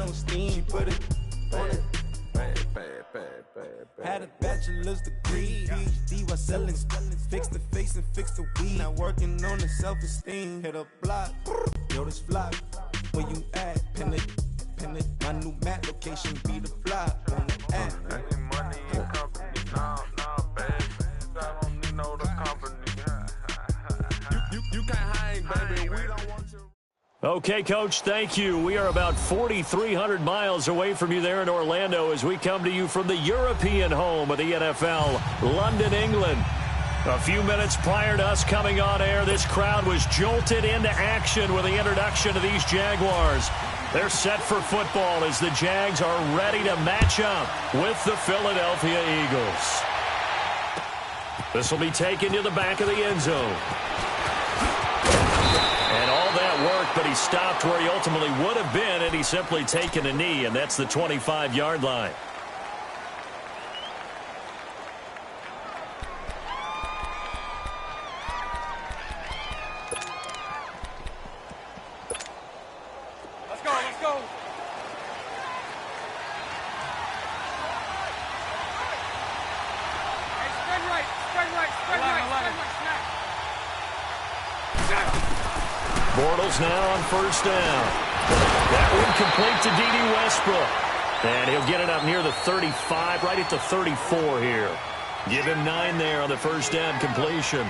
self-esteem. She put it on it. Had a bachelor's degree, PhD while selling. Fix the face and fix the weed. Now working on the self-esteem. Hit a block, yo, this flock. Where you at? Pin it. My new mat location be the block on the app. I need money and company. No, baby. I don't need no the company. You can't hang, baby. We don't want you. Okay, Coach, thank you. We are about 4,300 miles away from you there in Orlando as we come to you from the European home of the NFL, London, England. A few minutes prior to us coming on air, this crowd was jolted into action with the introduction of these Jaguars. They're set for football as the Jags are ready to match up with the Philadelphia Eagles. This will be taken to the back of the end zone. And all that worked, but he stopped where he ultimately would have been had he simply taken a knee, and that's the 25-yard line. Let's go. Hey, spread right. Bortles now on first down. That one complete to D.D. Westbrook. And he'll get it up near the 35, right at the 34 here. Give him 9 there on the first down completion.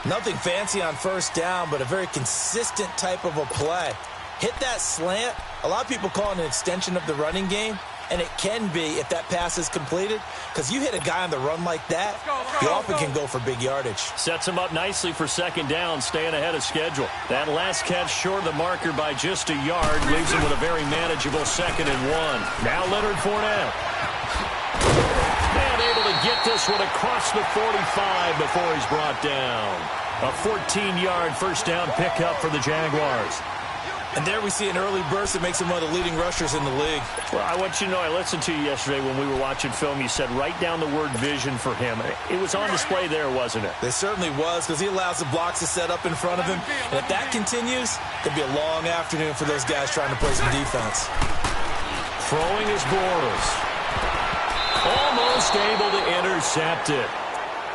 Nothing fancy on first down, but a very consistent type of a play. Hit that slant. A lot of people call it an extension of the running game, and it can be if that pass is completed, because you hit a guy on the run like that, you often can go for big yardage. Sets him up nicely for second down, staying ahead of schedule. That last catch short of the marker by just a yard leaves him with a very manageable 2nd and 1. Now Leonard Fournette. And able to get this one across the 45 before he's brought down. A 14-yard first down pickup for the Jaguars. And there we see an early burst that makes him one of the leading rushers in the league. Well, I want you to know, I listened to you yesterday when we were watching film. You said write down the word vision for him. It was on display there, wasn't it? It certainly was, because he allows the blocks to set up in front of him. And if that continues, it'll be a long afternoon for those guys trying to play some defense. Throwing is Bortles. Almost able to intercept it.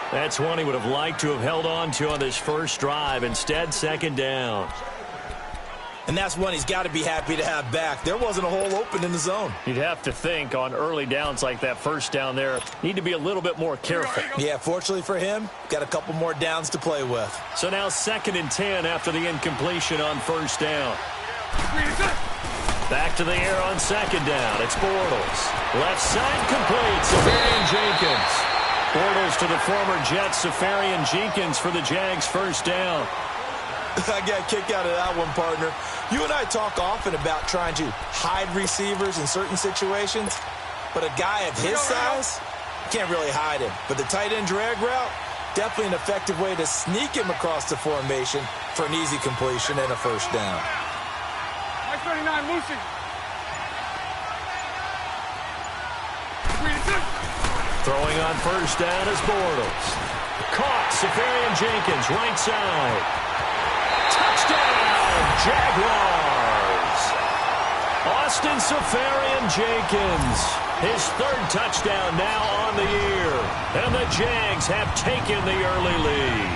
That's one he would have liked to have held on to on this first drive. Instead, second down. And that's one he's got to be happy to have back. There wasn't a hole open in the zone. You'd have to think on early downs like that first down there, need to be a little bit more careful. Yeah, fortunately for him, got a couple more downs to play with. So now 2nd and 10 after the incompletion on first down. Back to the air on second down. It's Bortles. Left side complete. Safarian Jenkins. Bortles to the former Jet Safarian Jenkins for the Jags first down. I got a kick out of that one, partner. You and I talk often about trying to hide receivers in certain situations, but a guy of his size, can't really hide him. But the tight end drag route, definitely an effective way to sneak him across the formation for an easy completion and a first down. Mike 39, Lucy. Throwing on first down is Bortles. Caught, Safarian Jenkins, right side. Touchdown, Jaguars! Austin Safarian Jenkins, his 3rd touchdown now on the year. And the Jags have taken the early lead.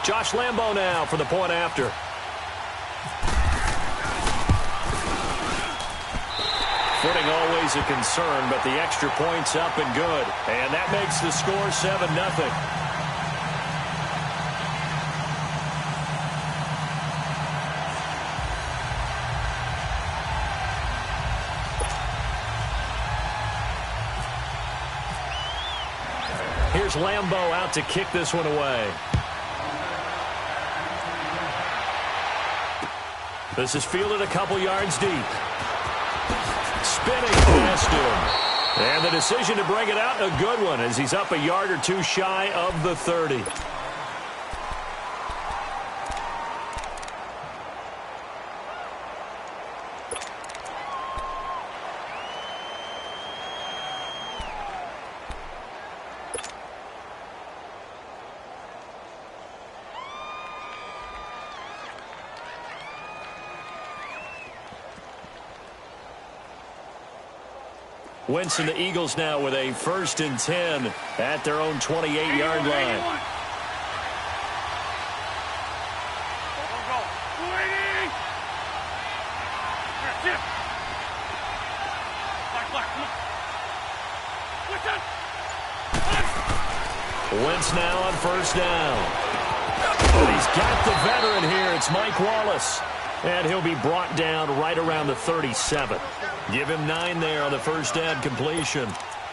Josh Lambo now for the point after. Footing always a concern, but the extra point's up and good. And that makes the score 7-0. Here's Lambo out to kick this one away. This is fielded a couple yards deep. Spinning past him. And the decision to bring it out, a good one, as he's up a yard or two shy of the 30. Wentz and the Eagles now with a 1st and 10 at their own 28-yard line. Wentz now on 1st down. And he's got the veteran here. It's Mike Wallace. And he'll be brought down right around the 37. Give him 9 there on the 1st down completion.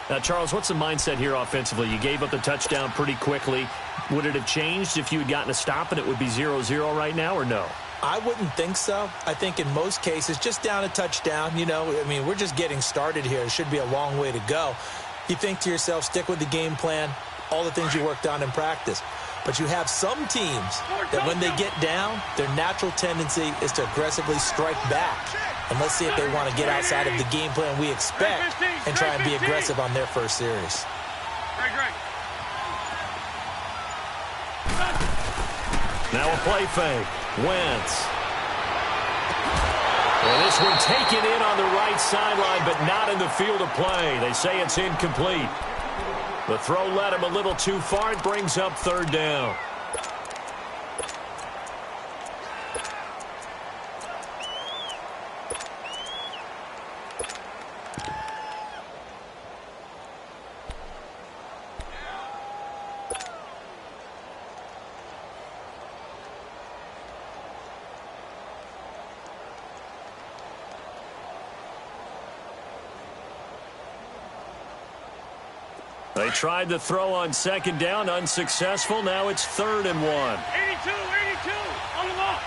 Now, Charles, what's the mindset here offensively? You gave up the touchdown pretty quickly. Would it have changed if you had gotten a stop and it would be 0-0 right now, or no? I wouldn't think so. I think in most cases, just down a touchdown, you know, I mean, we're just getting started here. It should be a long way to go. You think to yourself, stick with the game plan, all the things you worked on in practice. But you have some teams that when they get down, their natural tendency is to aggressively strike back. And let's see if they want to get outside of the game plan we expect and try and be aggressive on their first series. Now a play fake. Wentz. Well, this one taken in on the right sideline, but not in the field of play. They say it's incomplete. The throw led him a little too far. It brings up 3rd down. They tried the throw on 2nd down, unsuccessful. Now it's 3rd and 1. 82, on the ball.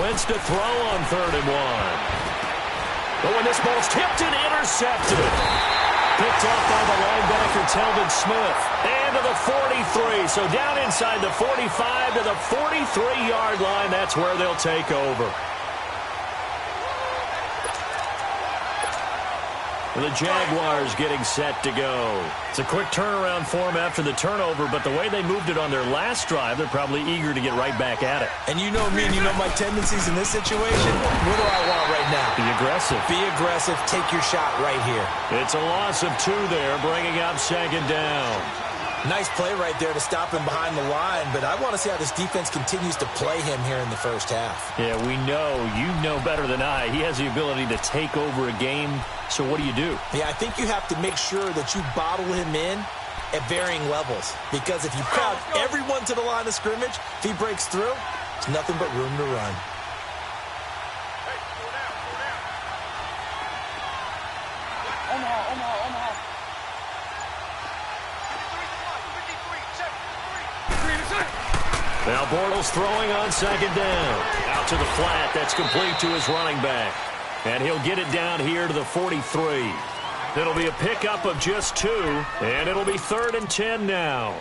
Wentz to throw on 3rd and 1. But when this ball's tipped and intercepted. Picked off by the linebacker, Telvin Smith. And to the 43. So down inside the 45 to the 43-yard line. That's where they'll take over. The Jaguars getting set to go. It's a quick turnaround for them after the turnover, but the way they moved it on their last drive, they're probably eager to get right back at it. And you know me and you know my tendencies in this situation. What do I want right now? Be aggressive. Be aggressive. Take your shot right here. It's a loss of 2 there, bringing up 2nd down. Nice play right there to stop him behind the line, but I want to see how this defense continues to play him here in the first half. Yeah, we know. You know better than I. He has the ability to take over a game, so what do you do? Yeah, I think you have to make sure that you bottle him in at varying levels, because if you crowd everyone to the line of scrimmage, if he breaks through, there's nothing but room to run. Omaha. Now Bortles throwing on 2nd down. Out to the flat. That's complete to his running back. And he'll get it down here to the 43. It'll be a pickup of just 2, and it'll be 3rd and 10 now.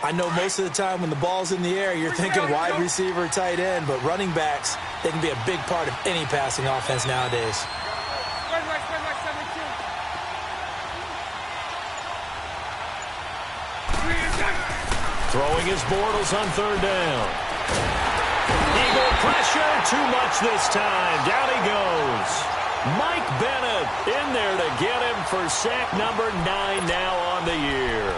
I know most of the time when the ball's in the air, you're thinking wide receiver, tight end, but running backs, they can be a big part of any passing offense nowadays. Spread right, 72. Throwing his Bortles on 3rd down. Eagle pressure, too much this time. Down he goes. Mike Bennett in there to get him for sack number 9 now on the year.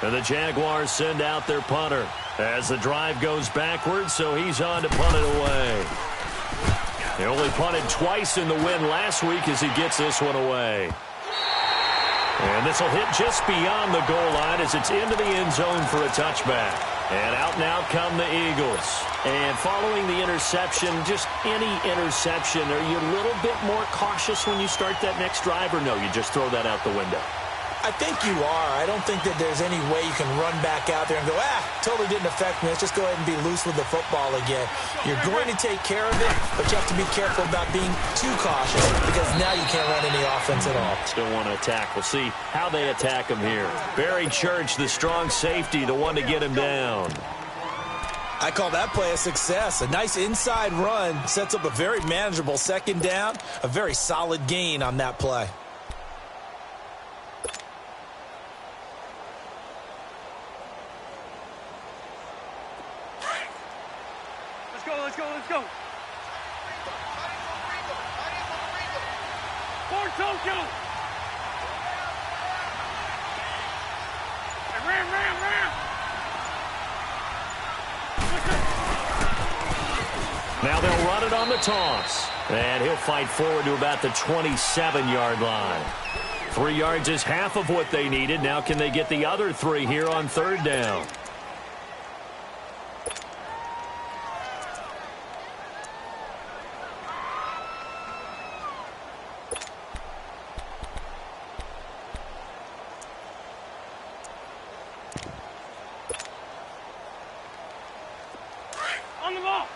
And the Jaguars send out their punter as the drive goes backwards, so he's on to punt it away. He only punted twice in the win last week as he gets this one away. And this will hit just beyond the goal line as it's into the end zone for a touchback. And out come the Eagles. And following the interception, just any interception, are you a little bit more cautious when you start that next drive, or no, you just throw that out the window? I think you are. I don't think that there's any way you can run back out there and go, totally didn't affect me. Let's just go ahead and be loose with the football again. You're going to take care of it, but you have to be careful about being too cautious because now you can't run any offense at all. Still want to attack. We'll see how they attack him here. Barry Church, the strong safety, the one to get him down. I call that play a success. A nice inside run sets up a very manageable second down, a very solid gain on that play. Let's go. Forward, Tokyo. Ram. Now they'll run it on the toss. And he'll fight forward to about the 27-yard line. 3 yards is half of what they needed. Now can they get the other 3 here on third down? On the ball.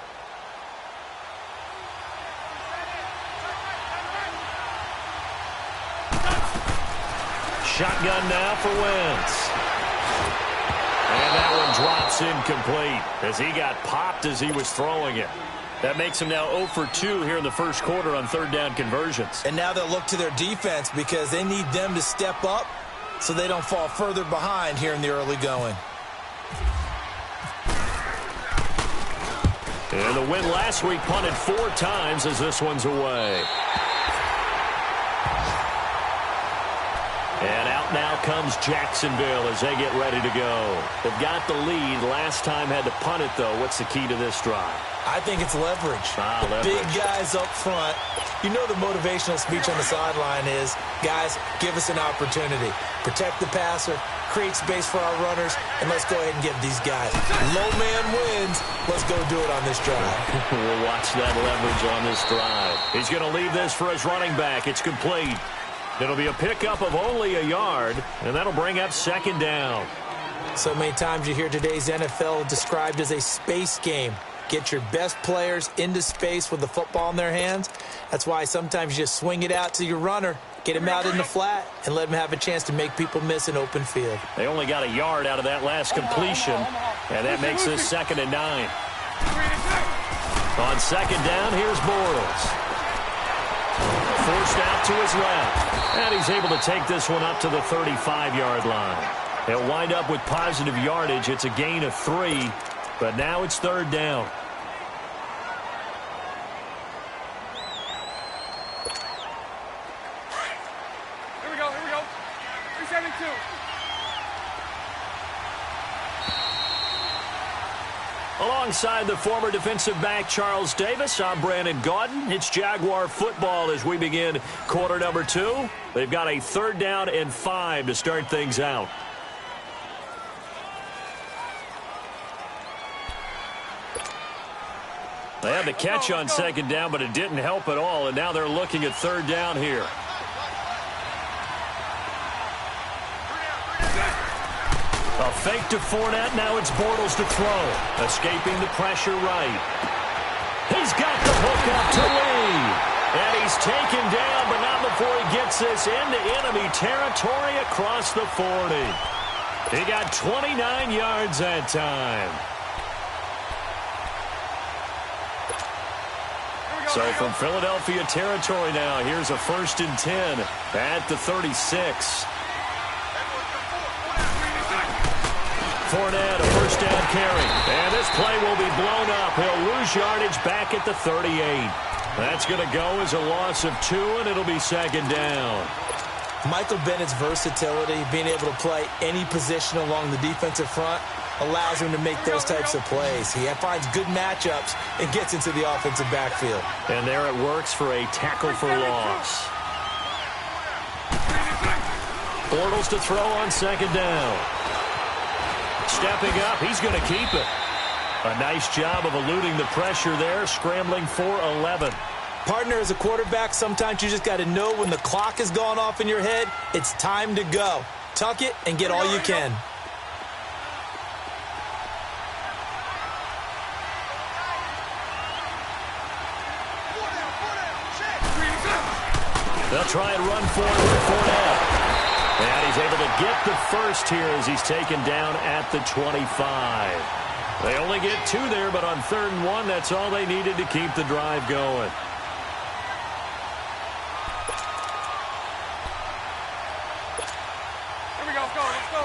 Shotgun now for Wentz. And that one drops incomplete as he got popped as he was throwing it. That makes him now 0 for 2 here in the first quarter on third down conversions. And now they'll look to their defense because they need them to step up so they don't fall further behind here in the early going. And the win last week punted 4 times as this one's away. And out now comes Jacksonville as they get ready to go. They've got the lead. Last time had to punt it, though. What's the key to this drive? I think it's leverage. Leverage. Big guys up front. You know the motivational speech on the sideline is, guys, give us an opportunity. Protect the passer, create space for our runners, and let's go ahead and give these guys. Low man wins. Let's go do it on this drive. We'll watch that leverage on this drive. He's going to leave this for his running back. It's complete. It'll be a pickup of only a yard, and that'll bring up second down. So many times you hear today's NFL described as a space game. Get your best players into space with the football in their hands. That's why sometimes you just swing it out to your runner, get him out in the flat, and let him have a chance to make people miss an open field. They only got a yard out of that last completion, and that makes this 2nd and 9. On second down, here's Bortles. Forced out to his left. And he's able to take this one up to the 35-yard line. They'll wind up with positive yardage. It's a gain of 3, but now it's third down. Here we go. 372. Alongside the former defensive back Charles Davis, I'm Brandon Gaudin. It's Jaguar football as we begin quarter number 2. They've got a 3rd down and 5 to start things out. They had the catch on second down, but it didn't help at all, and now they're looking at third down here. A fake to Fournette. Now it's Bortles to throw. Escaping the pressure right. He's got the hook up to Lee. And he's taken down, but not before he gets this into enemy territory across the 40. He got 29 yards that time. So from Philadelphia territory now, here's a 1st and 10 at the 36. Fournette, a 1st down carry. And this play will be blown up. He'll lose yardage back at the 38. That's going to go as a loss of 2, and it'll be second down. Michael Bennett's versatility, being able to play any position along the defensive front, allows him to make those types of plays. He finds good matchups and gets into the offensive backfield. And there it works for a tackle for loss. Bortles to throw on second down. Stepping up, he's going to keep it. A nice job of eluding the pressure there, scrambling for 11. Partner, as a quarterback, sometimes you just got to know when the clock has gone off in your head, it's time to go. Tuck it and get all you can. They'll try and run for it with Fournette. And he's able to get the first here as he's taken down at the 25. They only get 2 there, but on 3rd and 1, that's all they needed to keep the drive going. Here we go, let's go.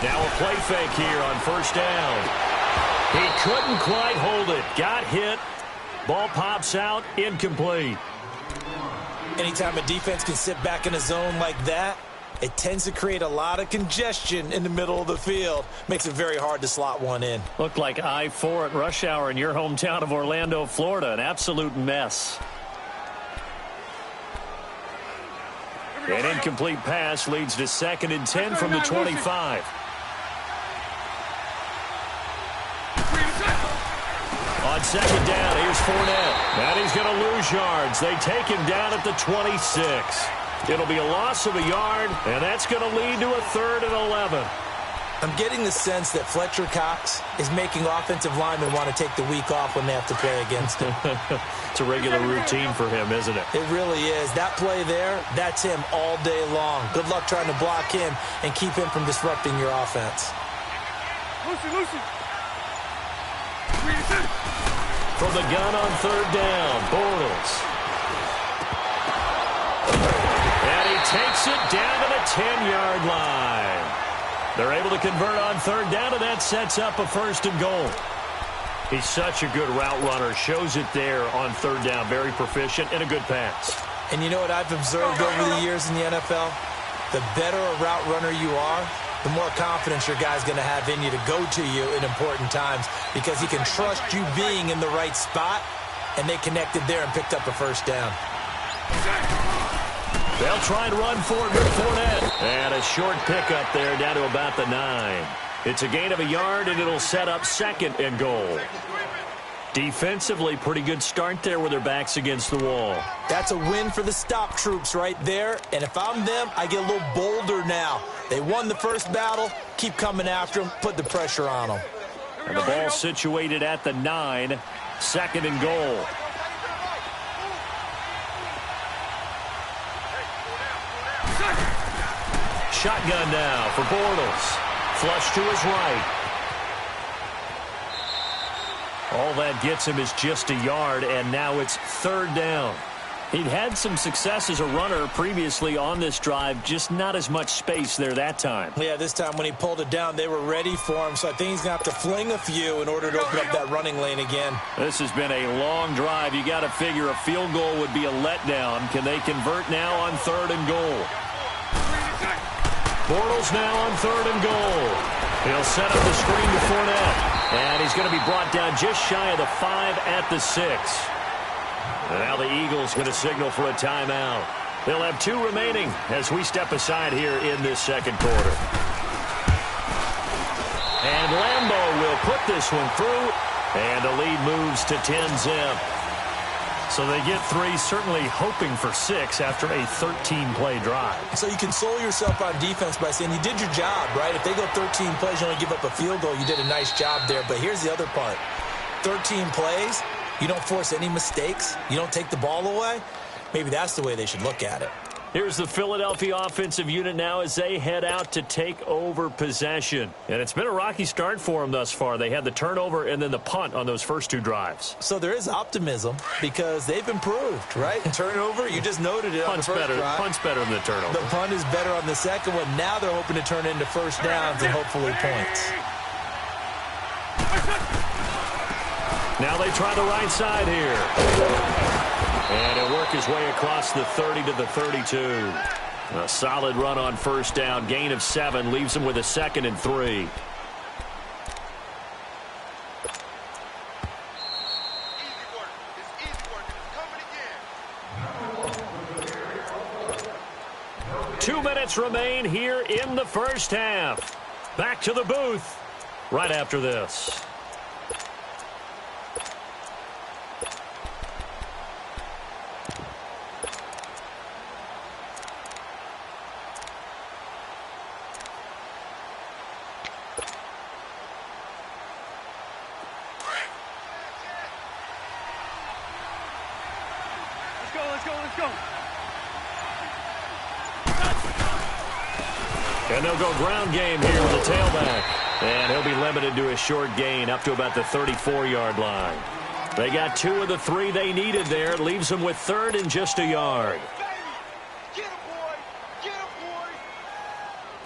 Now a play fake here on 1st down. He couldn't quite hold it. Got hit. Ball pops out. Incomplete. Anytime a defense can sit back in a zone like that, it tends to create a lot of congestion in the middle of the field. Makes it very hard to slot one in. Looked like I-4 at rush hour in your hometown of Orlando, Florida. An absolute mess. An incomplete pass leads to 2nd and 10 from the 25. On 2nd down, here's Fournette. And he's going to lose yards. They take him down at the 26. It'll be a loss of a yard, and that's going to lead to a 3rd and 11. I'm getting the sense that Fletcher Cox is making offensive linemen want to take the week off when they have to play against him. It's a regular routine for him, isn't it? It really is. That play there, that's him all day long. Good luck trying to block him and keep him from disrupting your offense. Lucy. From the gun on 3rd down, Bortles. And he takes it down to the 10-yard line. They're able to convert on 3rd down, and that sets up a 1st and goal. He's such a good route runner. Shows it there on 3rd down. Very proficient and a good pass. And you know what I've observed over the years in the NFL? The better a route runner you are, the more confidence your guy's going to have in you to go to you in important times because he can trust you being in the right spot, and they connected there and picked up a 1st down. They'll try and run for it with Fournette. And a short pickup there down to about the 9. It's a gain of a yard, and it'll set up 2nd and goal. Defensively, pretty good start there with their backs against the wall. That's a win for the stop troops right there. And if I'm them, I get a little bolder now. They won the first battle. Keep coming after them. Put the pressure on them. And the ball situated at the 9. 2nd and goal. Shotgun now for Bortles. Flush to his right. All that gets him is just a yard, and now it's 3rd down. He'd had some success as a runner previously on this drive, just not as much space there that time. Yeah, this time when he pulled it down, they were ready for him, so I think he's going to have to fling a few in order to open up that running lane again. This has been a long drive. You got to figure a field goal would be a letdown. Can they convert now on 3rd and goal? Bortles now on 3rd and goal. He'll set up the screen to Fournette. And he's going to be brought down just shy of the 5 at the 6. And now the Eagles going to signal for a timeout. They'll have 2 remaining as we step aside here in this 2nd quarter. And Lambeau will put this one through. And the lead moves to 10-zip. So they get 3, certainly hoping for 6 after a 13-play drive. So you console yourself on defense by saying you did your job, right? If they go 13 plays, you only give up a field goal, you did a nice job there. But here's the other part. 13 plays, you don't force any mistakes, you don't take the ball away. Maybe that's the way they should look at it. Here's the Philadelphia offensive unit now as they head out to take over possession. And it's been a rocky start for them thus far. They had the turnover and then the punt on those first 2 drives. So there is optimism because they've improved, right? Turnover, you just noted it on the first drive. Punt's better than the turnover. The punt is better on the second one. Now they're hoping to turn it into 1st downs and hopefully points. Now they try the right side here. And he'll work his way across the 30 to the 32. A solid run on 1st down. Gain of 7 leaves him with a 2nd and 3. Easy work. It's easy work. It's coming again. 2 minutes remain here in the first half. Back to the booth right after this. let's go. And they'll go ground game here with the tailback. And he'll be limited to a short gain up to about the 34-yard line. They got 2 of the 3 they needed there. It leaves them with 3rd and just a yard. Get him, boy. Get him, boy.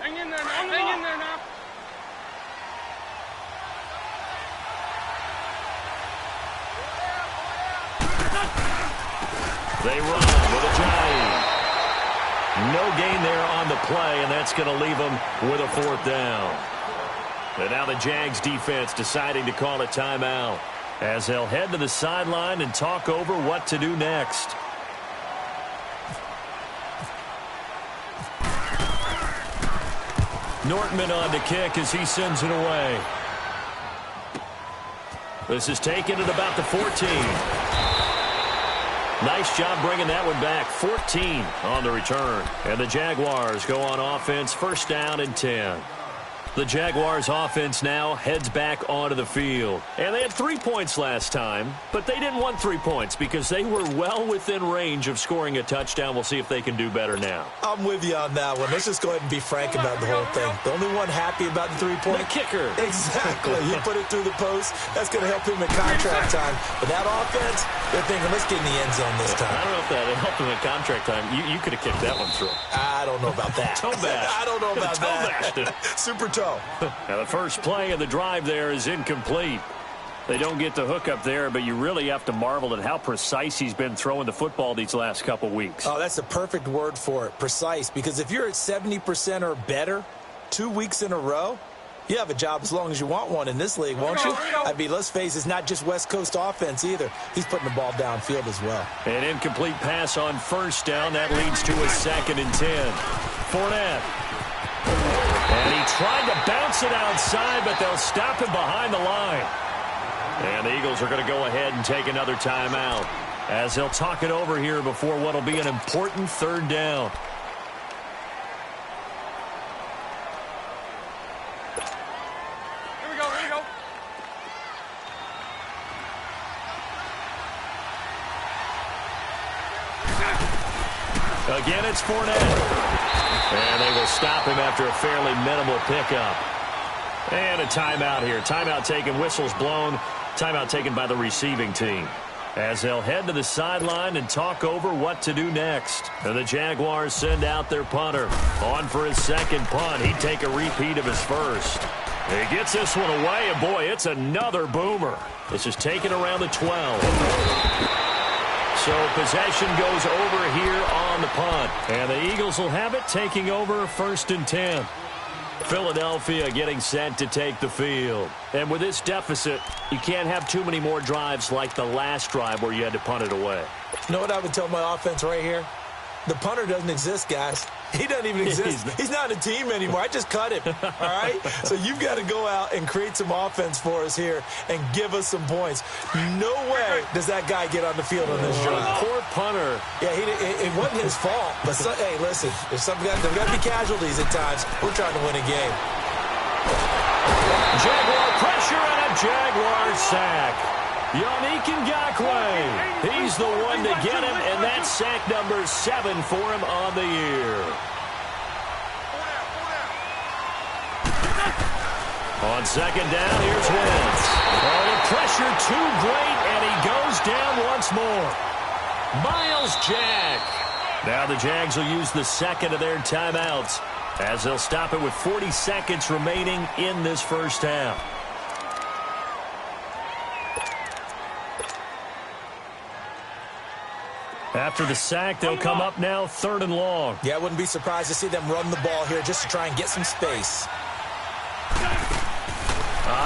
Hang in there now. Hang in there now. They run with a giant. No gain there on the play, and that's going to leave them with a 4th down. And now the Jags defense deciding to call a timeout as they'll head to the sideline and talk over what to do next. Nortman on to kick as he sends it away. This is taken at about the 14. Nice job bringing that one back. 14 on the return. And the Jaguars go on offense, 1st down and 10. The Jaguars offense now heads back onto the field. And they had 3 points last time, but they didn't want 3 points because they were well within range of scoring a touchdown. We'll see if they can do better now. I'm with you on that one. Let's just go ahead and be frank about the whole thing. The only one happy about the 3-point. The kicker. Exactly. He put it through the post. That's going to help him in contract time. But that offense, they're thinking, let's get in the end zone this time. I don't know if that helped him in contract time. You could have kicked that one through. I don't know about that. Toe bash. I don't know about that. Super toe. Now the first play of the drive there is incomplete. They don't get the hook up there, but you really have to marvel at how precise he's been throwing the football these last couple weeks. Oh, that's the perfect word for it, precise. Because if you're at 70% or better 2 weeks in a row, you have a job as long as you want one in this league, won't you? I mean, let's face it, it's not just West Coast offense either. He's putting the ball downfield as well. An incomplete pass on 1st down. That leads to a 2nd and 10. Fournette. And he tried to bounce it outside, but they'll stop him behind the line. And the Eagles are going to go ahead and take another timeout as they'll talk it over here before what will be an important 3rd down. Here we go, here we go. Again, it's Fournette. And they will stop him after a fairly minimal pickup. And a timeout here. Timeout taken, whistles blown. Timeout taken by the receiving team. As they'll head to the sideline and talk over what to do next. And the Jaguars send out their punter. On for his 2nd punt. He'd take a repeat of his 1st. He gets this one away, and boy, it's another boomer. This is taken around the 12. So possession goes over here on the punt. And the Eagles will have it, taking over 1st and 10. Philadelphia getting set to take the field. And with this deficit, you can't have too many more drives like the last drive where you had to punt it away. You know what I would tell my offense right here? The punter doesn't exist, guys. He doesn't even exist. He's not a team anymore. I just cut him, all right? So you've got to go out and create some offense for us here and give us some points. No way does that guy get on the field on this drive. Poor punter. Yeah, it wasn't his fault. But, hey, listen, there's got to be casualties at times. We're trying to win a game. Jaguar pressure and a Jaguar sack. Yannick Ngakoue, he's the one to get him, and that's sack number 7 for him on the year. On 2nd down, here's Wentz. Oh, the pressure too great, and he goes down once more. Myles Jack. Now the Jags will use the 2nd of their timeouts as they'll stop it with 40 seconds remaining in this 1st half. After the sack, they'll come up now 3rd and long. Yeah, I wouldn't be surprised to see them run the ball here just to try and get some space.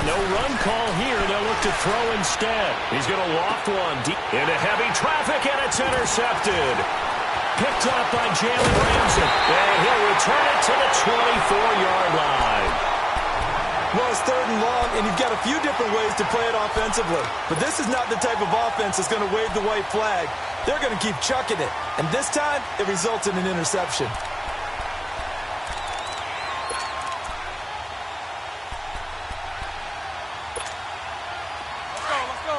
No run call here. They'll look to throw instead. He's going to loft one deep into heavy traffic, and it's intercepted. Picked up by Jalen Ramsey. And he'll return it to the 24-yard line. Well, it's 3rd and long, and you've got a few different ways to play it offensively. But this is not the type of offense that's going to wave the white flag. They're going to keep chucking it. And this time, it results in an interception. Let's go.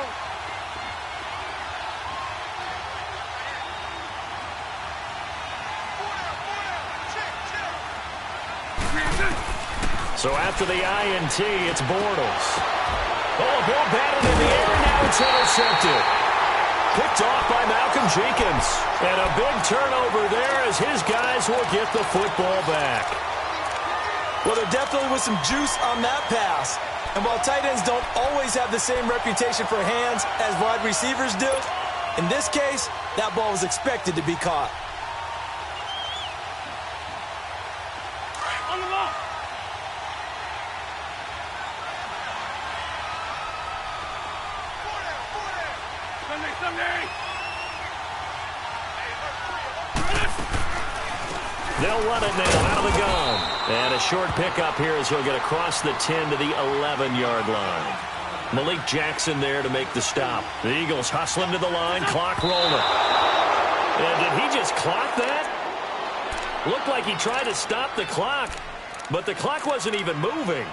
So after the INT, it's Bortles. Oh, ball batted in the air, now it's intercepted. Picked off by Malcolm Jenkins. And a big turnover there as his guys will get the football back. Well, there definitely was some juice on that pass. And while tight ends don't always have the same reputation for hands as wide receivers do, in this case, that ball was expected to be caught. On the ball. Sunday. They'll run it now out of the gun. And a short pickup here as he'll get across the 10 to the 11-yard line. Malik Jackson there to make the stop. The Eagles hustling to the line, clock rolling. And did he just clock that? Looked like he tried to stop the clock, but the clock wasn't even moving.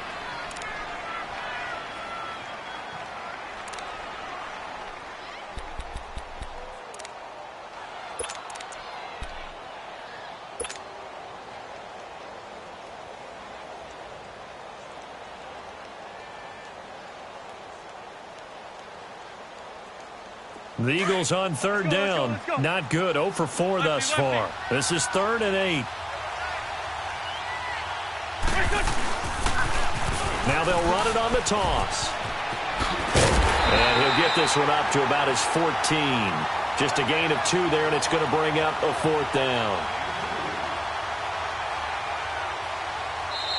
The Eagles on third down. Let's go. Not good. 0 for 4 thus far. This is 3rd and 8. Now they'll run it on the toss. And he'll get this one up to about his 14. Just a gain of 2 there, and it's going to bring up a 4th down.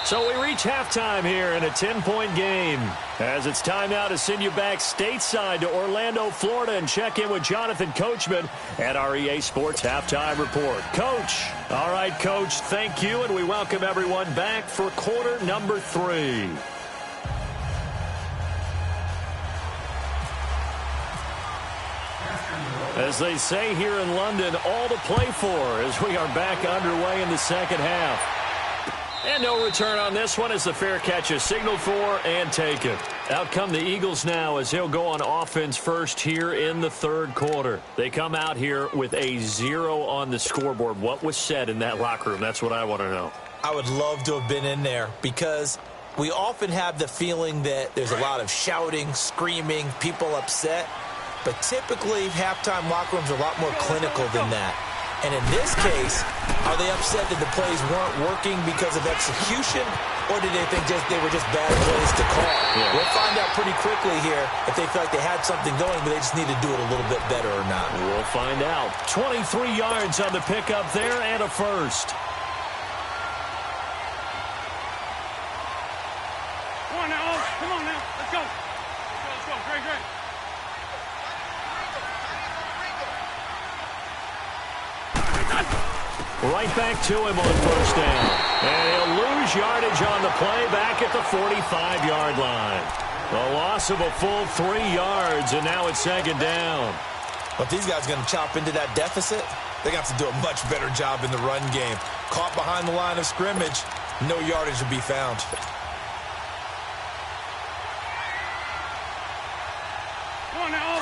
So we reach halftime here in a 10-point game. As it's time now to send you back stateside to Orlando, Florida, and check in with Jonathan Coachman at our EA Sports Halftime Report. Coach. All right, Coach, thank you, and we welcome everyone back for quarter number 3. As they say here in London, all to play for as we are back underway in the second half. And no return on this one as the fair catch is signaled for and taken. Out come the Eagles now as he'll go on offense first here in the 3rd quarter. They come out here with a 0 on the scoreboard. What was said in that locker room? That's what I want to know. I would love to have been in there because we often have the feeling that there's a lot of shouting, screaming, people upset. But typically, halftime locker rooms are a lot more clinical than that. And in this case, are they upset that the plays weren't working because of execution, or did they think they were just bad plays to call? Yeah. We'll find out pretty quickly here if they felt like they had something going, but they just need to do it a little bit better or not. We'll find out. 23 yards on the pickup there and a first. Come on now. Come on now. Let's go. Let's go. Great. Right back to him on first down. And he'll lose yardage on the play back at the 45-yard line. A loss of a full 3 yards, and now it's 2nd down. But these guys are going to chop into that deficit. They're going to have to do a much better job in the run game. Caught behind the line of scrimmage, no yardage to be found. Come on now.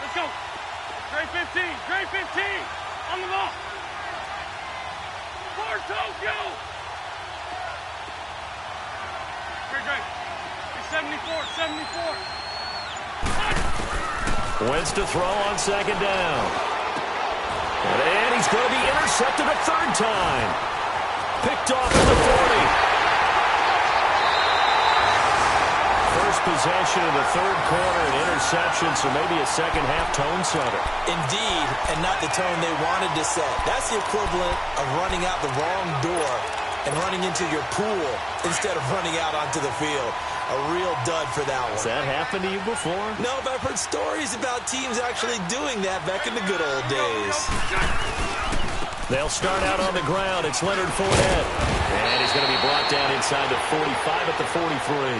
Let's go. Great 15. On the ball. For Tokyo. Great. 74. Wentz to throw on 2nd down. And he's going to be intercepted a 3rd time. Picked off at the 40. First possession of the 3rd quarter, an interception, so maybe a second-half tone setter. Indeed, and not the tone they wanted to set. That's the equivalent of running out the wrong door and running into your pool instead of running out onto the field. A real dud for that one. Has that happened to you before? No, but I've heard stories about teams actually doing that back in the good old days. They'll start out on the ground. It's Leonard Fournette. And he's going to be brought down inside the 45 at the 43.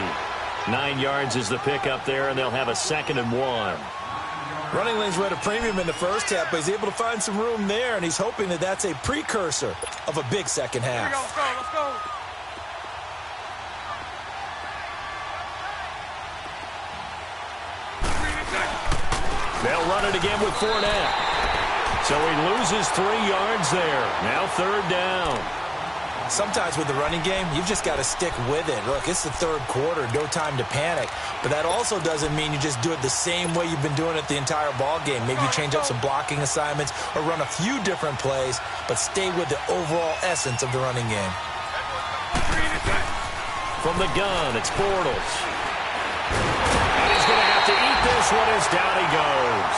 9 yards is the pickup there, and they'll have a 2nd and 1. Running lanes were at a premium in the first half, but he's able to find some room there, and he's hoping that that's a precursor of a big second half. Let's go. They'll run it again with Fournette. So he loses 3 yards there. Now 3rd down. Sometimes with the running game, you've just got to stick with it. Look, it's the third quarter, no time to panic. But that also doesn't mean you just do it the same way you've been doing it the entire ball game. Maybe you change up some blocking assignments or run a few different plays, but stay with the overall essence of the running game. From the gun, it's Bortles. And he's going to have to eat this one as down he goes.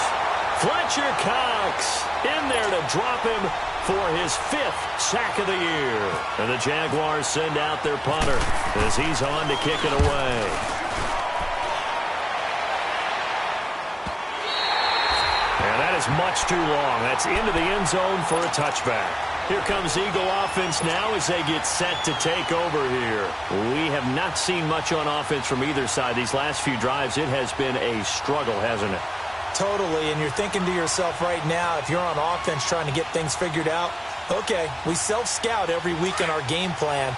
Fletcher Cox in there to drop him for his 5th sack of the year. And the Jaguars send out their punter as he's on to kick it away. And that is much too long. That's into the end zone for a touchback. Here comes Eagle offense now as they get set to take over here. We have not seen much on offense from either side. These last few drives, it has been a struggle, hasn't it? Totally, and you're thinking to yourself right now, if you're on offense trying to get things figured out, okay, we self-scout every week in our game plan.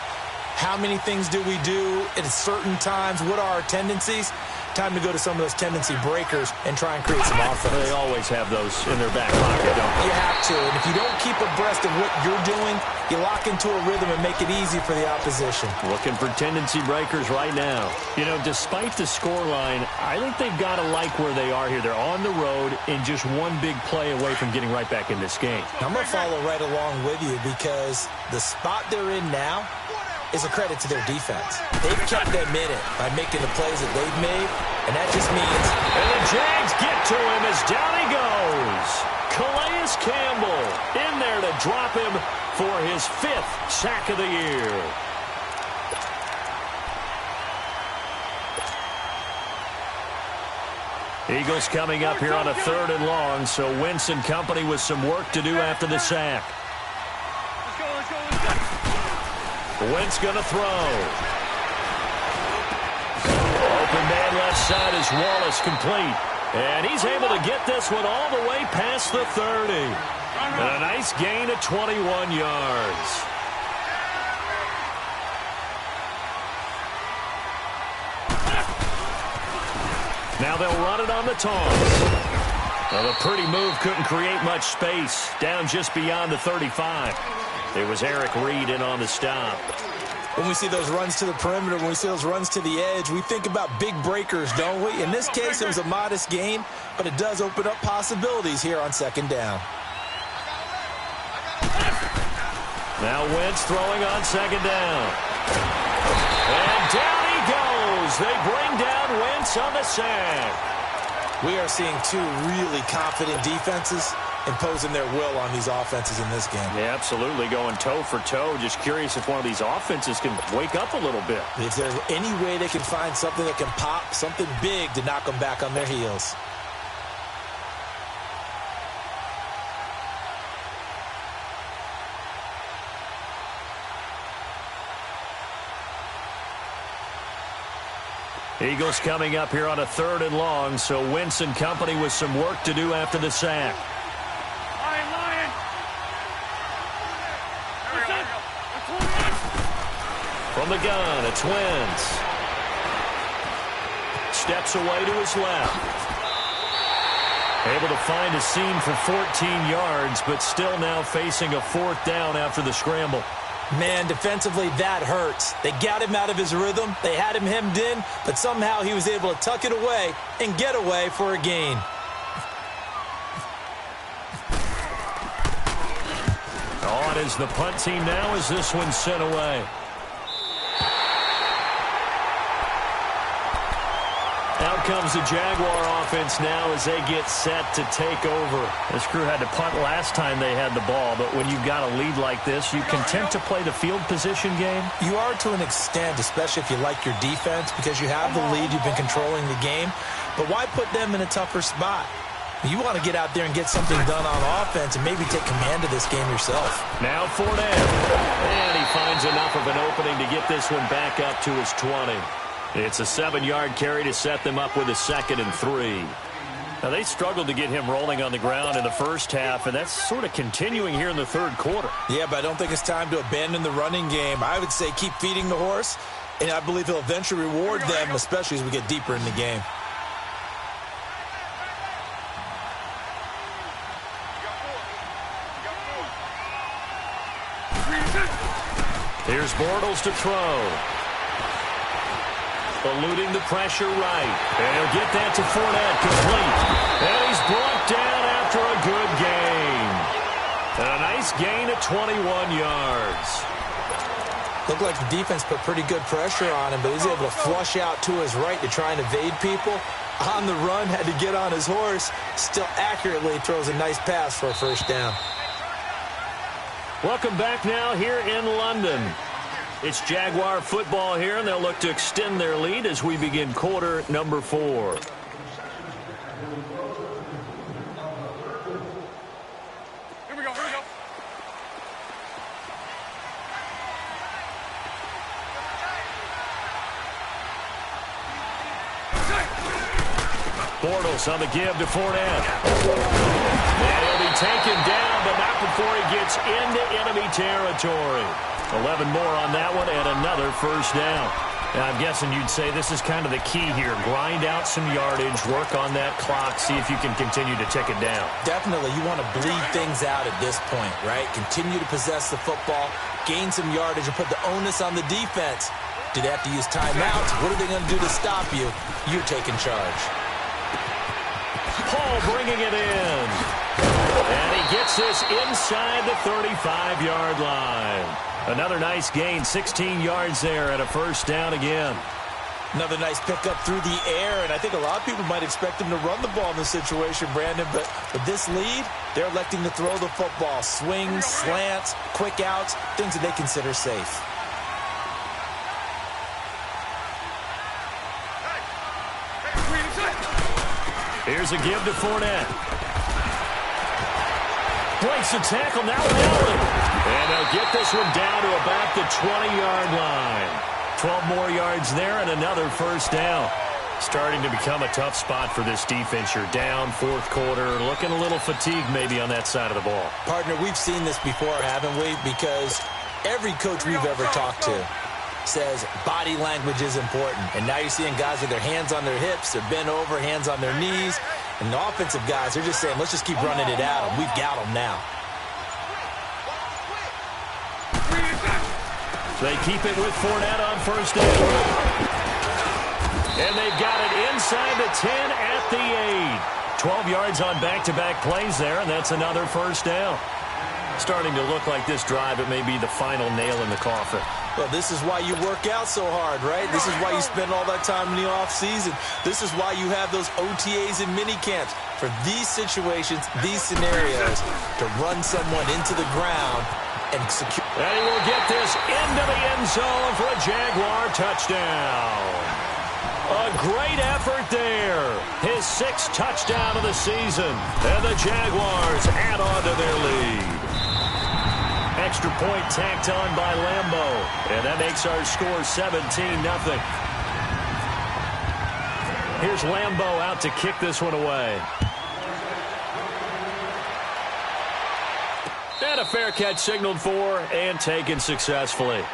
How many things do we do at certain times? What are our tendencies? Time to go to some of those tendency breakers and try and create some offense. They always have those in their back pocket, don't they? You have to, and if you don't keep abreast of what you're doing, you lock into a rhythm and make it easy for the opposition. Looking for tendency breakers right now. You know, despite the scoreline, I think they've got to like where they are here. They're on the road and just one big play away from getting right back in this game. I'm going to follow right along with you because the spot they're in now is a credit to their defense. They've kept them in it by making the plays that they've made, and that just means... And the Jags get to him as down he goes. Calais Campbell in there to drop him for his 5th sack of the year. Eagles coming up here on a 3rd and long, so Wentz and company with some work to do after the sack. Wentz going to throw. Open man left side is Wallace complete. And he's able to get this one all the way past the 30. And a nice gain of 21 yards. Now they'll run it on the taunts. Well, the pretty move couldn't create much space. Down just beyond the 35. It was Eric Reed in on the stop. When we see those runs to the perimeter, when we see those runs to the edge, we think about big breakers, don't we? In this case, it was a modest gain, but it does open up possibilities here on 2nd down. Now Wentz throwing on 2nd down. And down he goes. They bring down Wentz on the sack. We are seeing 2 really confident defenses imposing their will on these offenses in this game. Yeah, absolutely, going toe for toe. Just curious if one of these offenses can wake up a little bit. If there's any way they can find something that can pop, something big to knock them back on their heels. Eagles coming up here on a 3rd and long, so Wentz and company with some work to do after the sack. From the gun, it's Wentz. Steps away to his left. Able to find a seam for 14 yards, but still now facing a 4th down after the scramble. Man, defensively, that hurts. They got him out of his rhythm. They had him hemmed in, but somehow he was able to tuck it away and get away for a gain. On is the punt team now as this one's sent away. Out comes the Jaguar offense now as they get set to take over. This crew had to punt last time they had the ball, but when you've got a lead like this, you content to play the field position game? You are to an extent, especially if you like your defense, because you have the lead, you've been controlling the game. But why put them in a tougher spot? You want to get out there and get something done on offense and maybe take command of this game yourself. Now Fournette. And he finds enough of an opening to get this one back up to his 20. It's a 7-yard carry to set them up with a 2nd and 3. Now, they struggled to get him rolling on the ground in the first half, and that's sort of continuing here in the 3rd quarter. Yeah, but I don't think it's time to abandon the running game. I would say keep feeding the horse, and I believe he'll eventually reward them, especially as we get deeper in the game. Here's Bortles to throw. Eluding the pressure right. And he'll get that to Fournette, complete. And he's brought down after a good gain. And a nice gain of 21 yards. Looked like the defense put pretty good pressure on him, but he's able to flush out to his right to try and evade people. On the run, had to get on his horse. Still accurately throws a nice pass for a first down. Welcome back now here in London. It's Jaguar football here, and they'll look to extend their lead as we begin quarter number 4. Here we go, here we go. Bortles on the give to Fournette. And he'll be taken down, but not before he gets into enemy territory. 11 more on that one and another first down. Now, I'm guessing you'd say this is kind of the key here. Grind out some yardage, work on that clock, see if you can continue to tick it down. Definitely, you want to bleed things out at this point, right? Continue to possess the football, gain some yardage, and put the onus on the defense. Do they have to use timeouts? What are they going to do to stop you? You're taking charge. Paul bringing it in. And he gets this inside the 35-yard line. Another nice gain, 16 yards there and a first down again. Another nice pickup through the air, and I think a lot of people might expect him to run the ball in this situation, Brandon, but with this lead, they're electing to throw the football. Swings, slants, quick outs, things that they consider safe. Here's a give to Fournette. Breaks the tackle, now Allen. And they'll get this one down to about the 20-yard line. 12 more yards there and another first down. Starting to become a tough spot for this defense. You're down fourth quarter, looking a little fatigued maybe on that side of the ball. Partner, we've seen this before, haven't we? Because every coach we've ever talked to says body language is important. And now you're seeing guys with their hands on their hips, they're bent over, hands on their knees. And the offensive guys, they're just saying, let's just keep running it at them. We've got them now. They keep it with Fournette on first down. And they've got it inside the 10 at the 8. 12 yards on back-to-back plays there, and that's another first down. Starting to look like this drive, it may be the final nail in the coffin. Well, this is why you work out so hard, right? This is why you spend all that time in the offseason. This is why you have those OTAs and mini camps. For these situations, these scenarios, to run someone into the ground and secure. And he will get this into the end zone for a Jaguar touchdown. A great effort there. His 6th touchdown of the season. And the Jaguars add on to their lead. Extra point tacked on by Lambo. And that makes our score 17-0. Here's Lambo out to kick this one away. And a fair catch signaled for and taken successfully.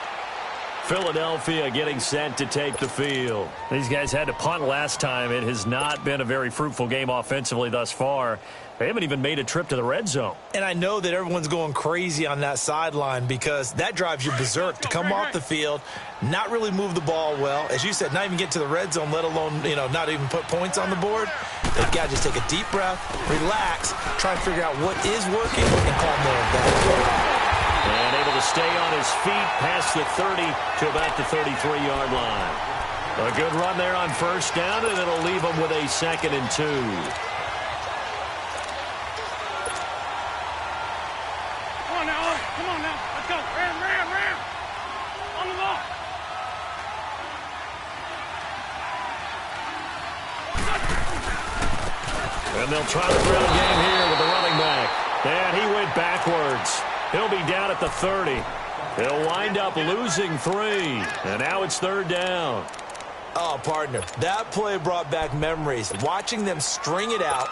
Philadelphia getting set to take the field. These guys had to punt last time. It has not been a very fruitful game offensively thus far. They haven't even made a trip to the red zone. And I know that everyone's going crazy on that sideline because that drives you berserk to come off the field, not really move the ball well. As you said, not even get to the red zone, let alone, not even put points on the board. They've got to just take a deep breath, relax, try and figure out what is working, and call more of that. And able to stay on his feet past the 30 to about the 33-yard line. A good run there on first down, and it'll leave him with a 2nd and 2. Come on now. Let's go. Ram. On the ball. And they'll try the ground game here with the running back. And he went backwards. He'll be down at the 30. He'll wind up losing 3. And now it's 3rd down. Oh, partner, that play brought back memories. Watching them string it out,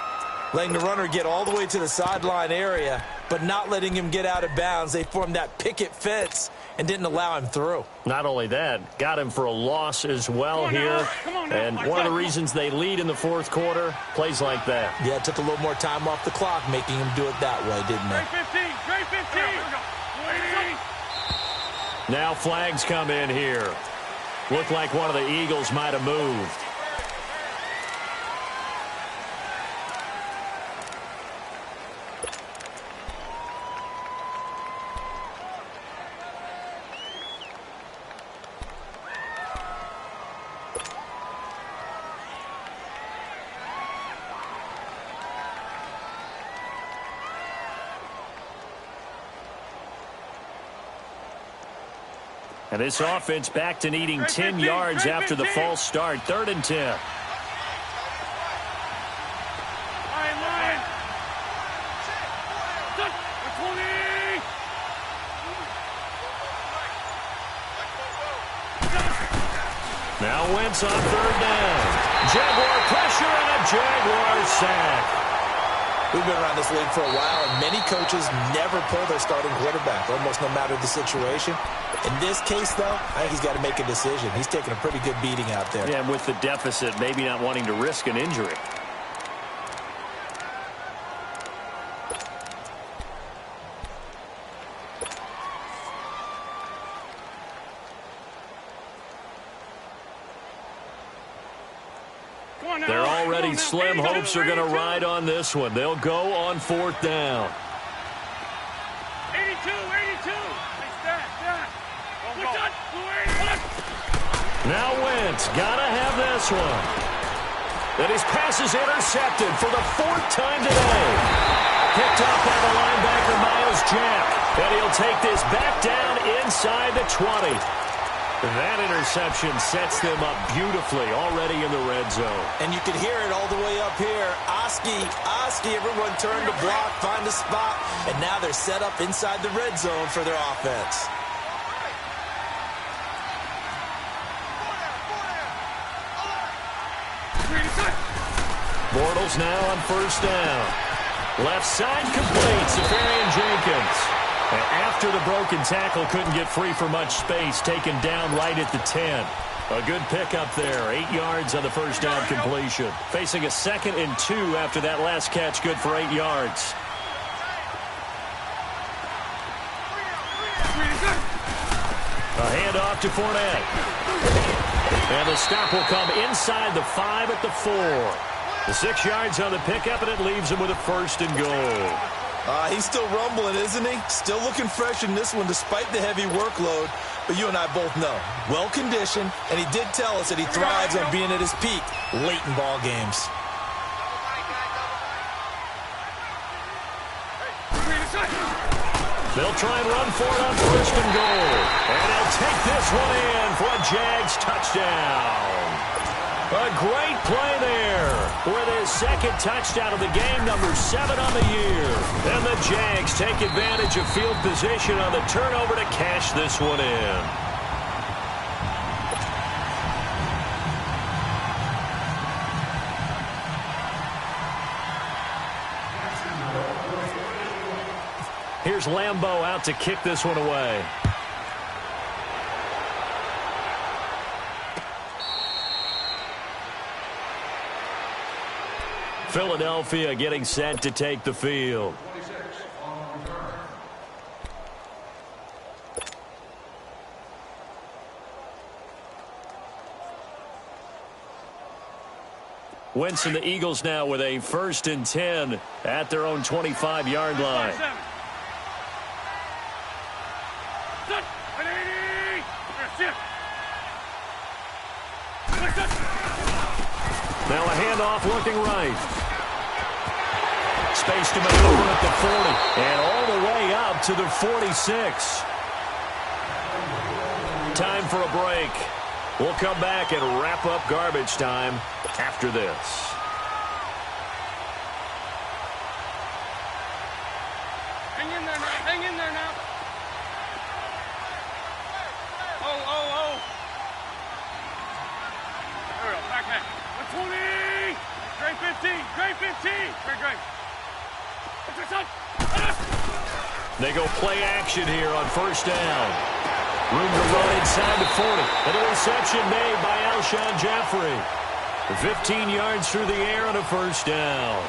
letting the runner get all the way to the sideline area, but not letting him get out of bounds. They formed that picket fence and didn't allow him through. Not only that, got him for a loss as well here. And one of the reasons they lead in the fourth quarter, plays like that. Yeah, it took a little more time off the clock, making him do it that way, didn't it? Straight 15. Now flags come in here. Looked like one of the Eagles might have moved. And this offense back to needing 10 yards after the false start. 3rd and 10. Lion. Touch. 20. Now Wentz on 3rd down. Jaguar pressure and a Jaguar sack. We've been around this league for a while, and many coaches never pull their starting quarterback, almost no matter the situation. In this case, though, I think he's got to make a decision. He's taking a pretty good beating out there. Yeah, and with the deficit, maybe not wanting to risk an injury. They're already slim. Hopes are going to ride on this one. They'll go on 4th down. 82. Now Wentz got to have this one. And his pass is intercepted for the 4th time today. Picked up by the linebacker, Miles Jack. And he'll take this back down inside the 20. That interception sets them up beautifully already in the red zone. And you can hear it all the way up here. Oski, everyone turned to block, find a spot, and now they're set up inside the red zone for their offense. Bortles now on 1st down. Left side complete, Safarian-Jenkins. And after the broken tackle, couldn't get free for much space, taken down right at the 10. A good pickup there, 8 yards on the 1st down completion. Facing a 2nd and 2 after that last catch, good for 8 yards. A handoff to Fournette. And the stop will come inside the 5 at the 4. The 6 yards on the pickup, and it leaves him with a 1st and goal. He's still rumbling, isn't he? Still looking fresh in this one despite the heavy workload. But you and I both know, well-conditioned, and he did tell us that he thrives on being at his peak late in ball games. They'll try and run for it on 1st and goal. And they'll take this one in for a Jags touchdown. A great play there with his 2nd touchdown of the game, number 7 on the year. And the Jags take advantage of field position on the turnover to cash this one in. Here's Lambeau out to kick this one away. Philadelphia getting set to take the field. Wentz and the Eagles now with a 1st and 10 at their own 25-yard line. Now a handoff looking right. Space to maneuver at the 40. And all the way up to the 46. Time for a break. We'll come back and wrap up garbage time after this. Hang in there now. Hang in there now. Oh. There we go. Back. 120. Great 15. Great 15. Great. They go play action here on 1st down. Room to run inside the 40. And a reception made by Alshon Jeffrey. 15 yards through the air on a 1st down.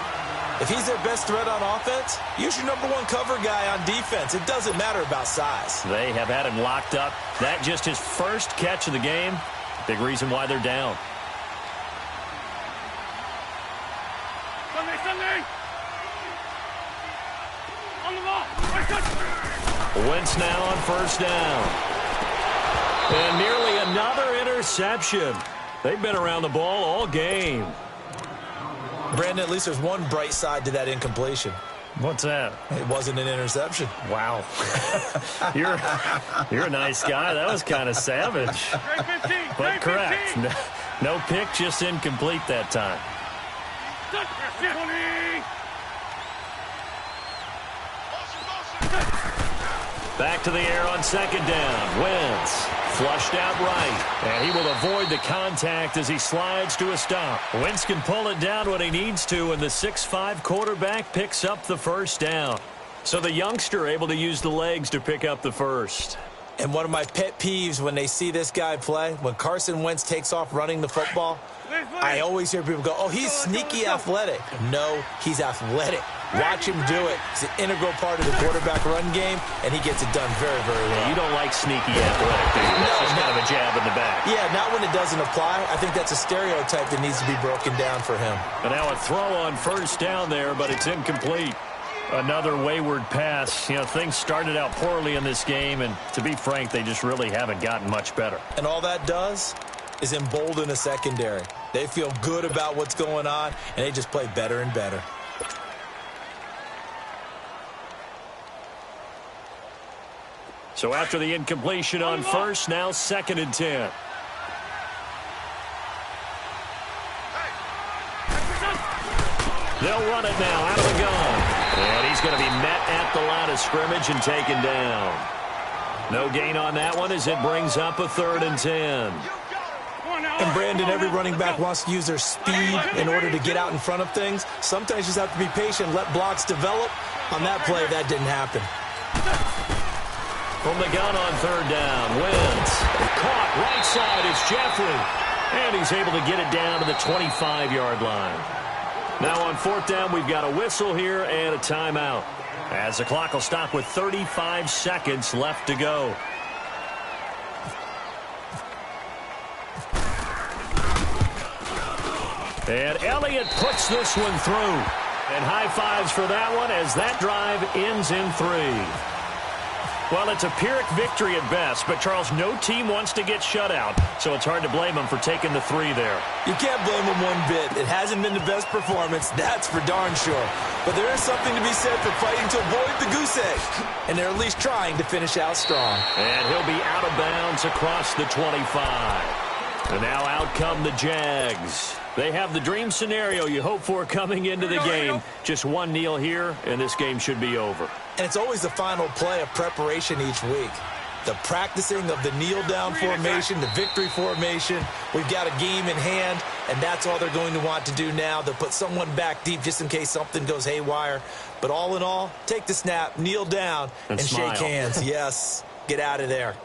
If he's their best threat on offense, use your number one cover guy on defense. It doesn't matter about size. They have had him locked up. That just his first catch of the game. Big reason why they're down. Sunday! On the ball! Wentz now on first down. And nearly another interception. They've been around the ball all game. Brandon, at least there's one bright side to that incompletion. What's that? It wasn't an interception. Wow. You're a nice guy. That was kind of savage. But correct. No pick, just incomplete that time. Back to the air on second down. Wentz flushed out right. And he will avoid the contact as he slides to a stop. Wentz can pull it down when he needs to, and the 6'5" quarterback picks up the first down. So the youngster able to use the legs to pick up the first. And one of my pet peeves when they see this guy play, when Carson Wentz takes off running the football, I always hear people go, oh, he's sneaky athletic. No, he's athletic. Watch him do it. It's an integral part of the quarterback run game, and he gets it done very, very well. You don't like sneaky athletic, do you? That's just kind of a jab in the back. Yeah, not when it doesn't apply. I think that's a stereotype that needs to be broken down for him. And now a throw on first down there, but it's incomplete. Another wayward pass. You know, things started out poorly in this game, and to be frank, they just really haven't gotten much better. And all that does is embolden a secondary. They feel good about what's going on, and they just play better and better. So after the incompletion on first, now 2nd and 10. They'll run it now out of the gun. And he's going to be met at the line of scrimmage and taken down. No gain on that one as it brings up a 3rd and 10. And Brandon, every running back wants to use their speed in order to get out in front of things. Sometimes you just have to be patient, let blocks develop. On that play, that didn't happen. From the gun on 3rd down, Wentz caught right side. It's Jeffrey. And he's able to get it down to the 25-yard line. Now on 4th down, we've got a whistle here and a timeout, as the clock will stop with 35 seconds left to go. And Elliott puts this one through. And high fives for that one as that drive ends in 3. Well, it's a Pyrrhic victory at best, but, Charles, no team wants to get shut out, so it's hard to blame them for taking the 3 there. You can't blame them one bit. It hasn't been the best performance, that's for darn sure. But there is something to be said for fighting to avoid the goose egg, and they're at least trying to finish out strong. And he'll be out of bounds across the 25. And now out come the Jags. They have the dream scenario you hope for coming into the game. Just one kneel here, and this game should be over. And it's always the final play of preparation each week. The practicing of the kneel-down formation, the victory formation. We've got a game in hand, and that's all they're going to want to do now. They'll put someone back deep just in case something goes haywire. But all in all, take the snap, kneel down, and shake hands. Yes, get out of there.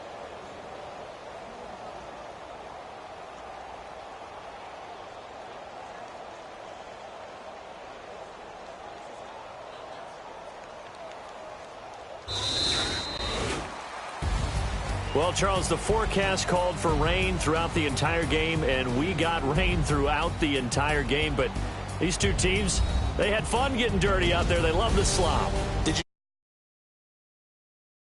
Well, Charles, the forecast called for rain throughout the entire game, and we got rain throughout the entire game. But these two teams, they had fun getting dirty out there. They love the slop. Did you